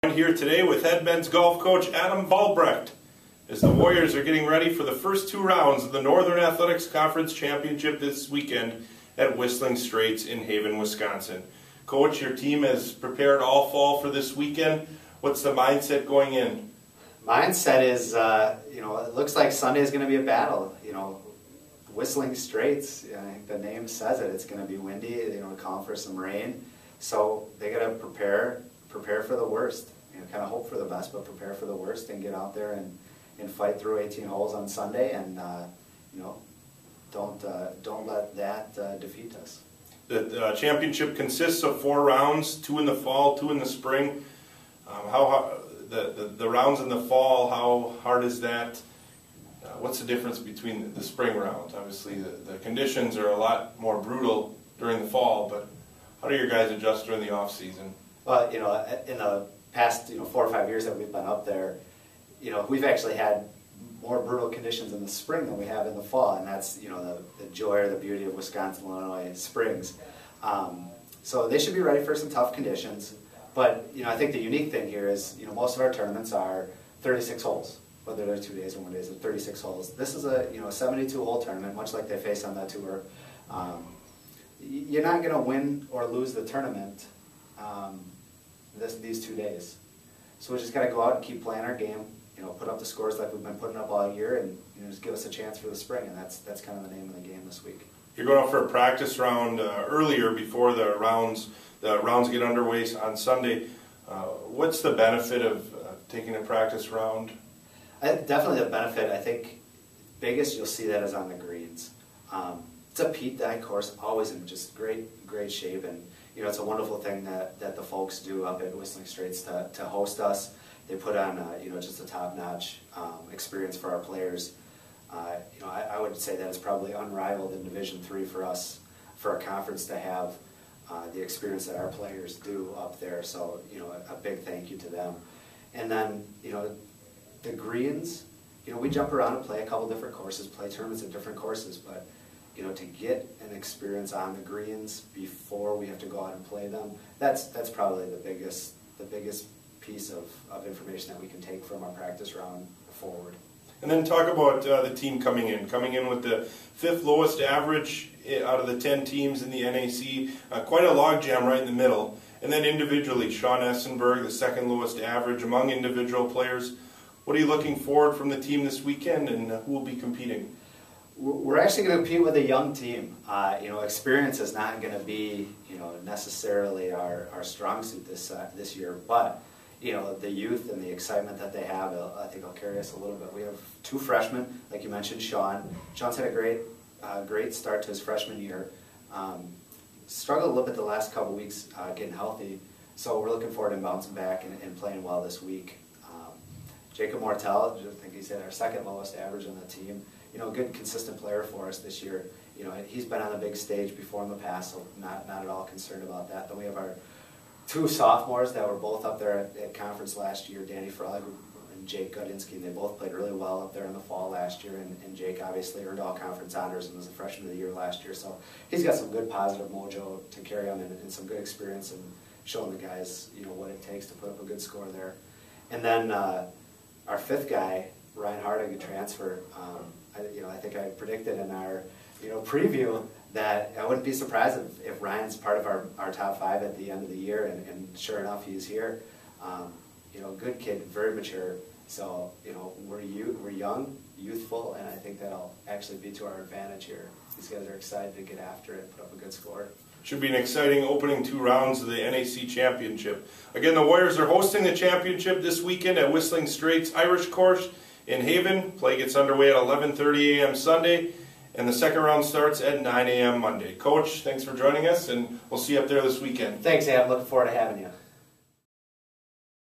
Here today with head men's golf coach Adam Balbrecht as the Warriors are getting ready for the first two rounds of the Northern Athletics Conference Championship this weekend at Whistling Straits in Haven, Wisconsin. Coach, your team has prepared all fall for this weekend. What's the mindset going in? Mindset is, it looks like Sunday is going to be a battle. Whistling Straits, I think the name says it. It's going to be windy. Calling for some rain. So they got to prepare for the worst. Kind of hope for the best, but prepare for the worst and get out there and fight through 18 holes on Sunday, and don't let that defeat us. The championship consists of 4 rounds, 2 in the fall, 2 in the spring. The rounds in the fall, how hard is that? What's the difference between the spring rounds? Obviously, the conditions are a lot more brutal during the fall, but how do your guys adjust during the off season? Well, in the past 4 or 5 years that we've been up there, we've actually had more brutal conditions in the spring than we have in the fall, and that's the joy or the beauty of Wisconsin, Illinois springs. So they should be ready for some tough conditions. But I think the unique thing here is most of our tournaments are 36 holes, whether they're 2 days or 1 day, so 36 holes. This is a 72-hole tournament, much like they face on that tour. You're not going to win or lose the tournament these 2 days. So we just got to go out and keep playing our game, put up the scores like we've been putting up all year, and just give us a chance for the spring, and that's kind of the name of the game this week. You're going out for a practice round earlier before the rounds get underway on Sunday. What's the benefit of taking a practice round? Definitely the benefit. I think biggest you'll see that is on the greens. It's a Pete Dye course, always in just great shape, and it's a wonderful thing that the folks do up at Whistling Straits to host us. They put on just a top-notch experience for our players. I would say that it's probably unrivaled in Division III for us, for a conference to have the experience that our players do up there. So a big thank you to them. And then the greens, we jump around and play a couple different courses, play tournaments at different courses, but to get an experience on the greens before we have to go out and play them, that's probably the biggest piece of information that we can take from our practice round forward. And then talk about the team coming in with the 5th lowest average out of the 10 teams in the NAC, quite a logjam right in the middle. And then individually, Sean Essenberg, the 2nd lowest average among individual players. What are you looking forward from the team this weekend, and who will be competing? We're actually going to compete with a young team. Experience is not going to be necessarily our strong suit this year, but the youth and the excitement that they have, I think will carry us a little bit. We have 2 freshmen, like you mentioned, Sean. Sean's had a great start to his freshman year. Struggled a little bit the last couple weeks getting healthy, so we're looking forward to bouncing back and playing well this week. Jacob Mortel, I think he's at our 2nd lowest average on the team. A good consistent player for us this year. He's been on the big stage before in the past, so not at all concerned about that. Then we have our 2 sophomores that were both up there at conference last year, Danny Frelig and Jake Gudinsky, and they both played really well up there in the fall last year, and Jake obviously earned all conference honors and was the freshman of the year last year, so he's got some good positive mojo to carry on and some good experience and showing the guys what it takes to put up a good score there. And then our 5th guy, Ryan Harding, a transfer. I think I predicted in our preview that I wouldn't be surprised if Ryan's part of our top 5 at the end of the year, and sure enough, he's here. Good kid, very mature. So we're young, youthful, and I think that'll actually be to our advantage here. These guys are excited to get after it and put up a good score. Should be an exciting opening 2 rounds of the NAC Championship. Again, the Warriors are hosting the championship this weekend at Whistling Straits Irish Course in Haven. Play gets underway at 11:30 a.m. Sunday, and the 2nd round starts at 9 a.m. Monday. Coach, thanks for joining us, and we'll see you up there this weekend. Thanks, Adam. Looking forward to having you.